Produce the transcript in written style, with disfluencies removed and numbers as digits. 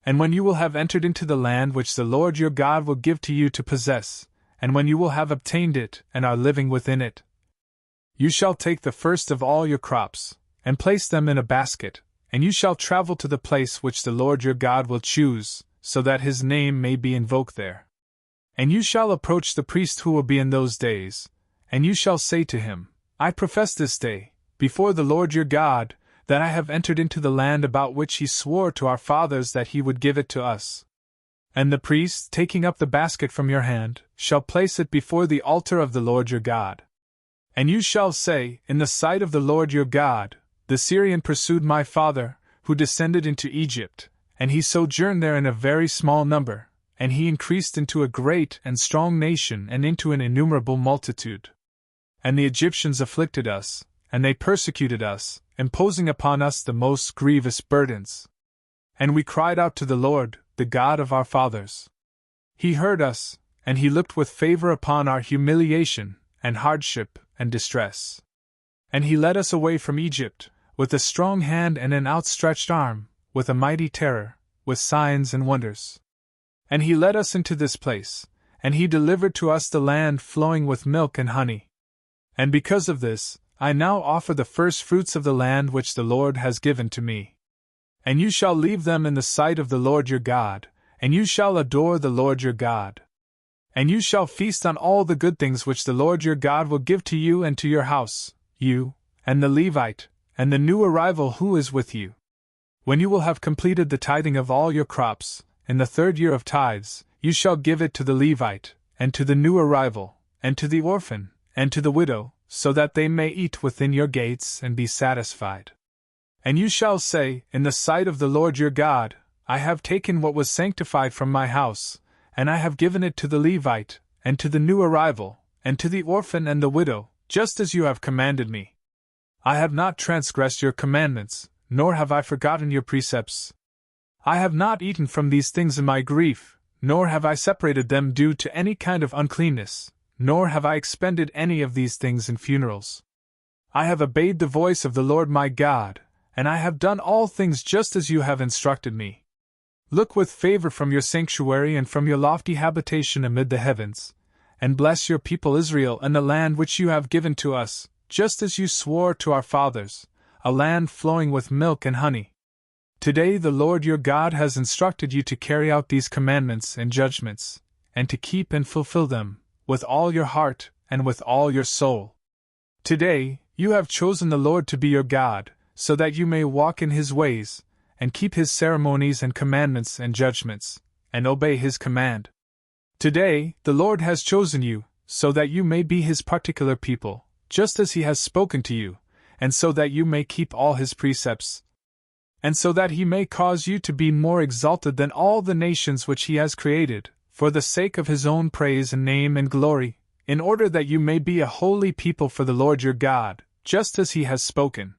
And when you will have entered into the land which the Lord your God will give to you to possess, and when you will have obtained it and are living within it, you shall take the first of all your crops, and place them in a basket, and you shall travel to the place which the Lord your God will choose, so that his name may be invoked there. And you shall approach the priest who will be in those days, and you shall say to him, I profess this day, before the Lord your God, that I have entered into the land about which he swore to our fathers that he would give it to us. And the priest, taking up the basket from your hand, shall place it before the altar of the Lord your God. And you shall say, in the sight of the Lord your God, the Syrian pursued my father, who descended into Egypt, and he sojourned there in a very small number, and he increased into a great and strong nation and into an innumerable multitude. And the Egyptians afflicted us, and they persecuted us, imposing upon us the most grievous burdens. And we cried out to the Lord, the God of our fathers. He heard us, and he looked with favor upon our humiliation, and hardship, and distress. And he led us away from Egypt, with a strong hand and an outstretched arm, with a mighty terror, with signs and wonders. And he led us into this place, and he delivered to us the land flowing with milk and honey. And because of this, I now offer the first fruits of the land which the Lord has given to me. And you shall leave them in the sight of the Lord your God, and you shall adore the Lord your God. And you shall feast on all the good things which the Lord your God will give to you and to your house, you, and the Levite, and the new arrival who is with you. When you will have completed the tithing of all your crops, in the 3rd year of tithes, you shall give it to the Levite, and to the new arrival, and to the orphan, and to the widow, so that they may eat within your gates and be satisfied. And you shall say, in the sight of the Lord your God, I have taken what was sanctified from my house, and I have given it to the Levite, and to the new arrival, and to the orphan and the widow, just as you have commanded me. I have not transgressed your commandments, nor have I forgotten your precepts. I have not eaten from these things in my grief, nor have I separated them due to any kind of uncleanness, nor have I expended any of these things in funerals. I have obeyed the voice of the Lord my God, and I have done all things just as you have instructed me. Look with favor from your sanctuary and from your lofty habitation amid the heavens, and bless your people Israel and the land which you have given to us, just as you swore to our fathers, a land flowing with milk and honey. Today the Lord your God has instructed you to carry out these commandments and judgments, and to keep and fulfill them, with all your heart and with all your soul. Today, you have chosen the Lord to be your God, so that you may walk in his ways, and keep his ceremonies and commandments and judgments, and obey his command. Today, the Lord has chosen you, so that you may be his particular people, just as he has spoken to you, and so that you may keep all his precepts, and so that he may cause you to be more exalted than all the nations which he has created, for the sake of his own praise and name and glory, in order that you may be a holy people for the Lord your God, just as he has spoken.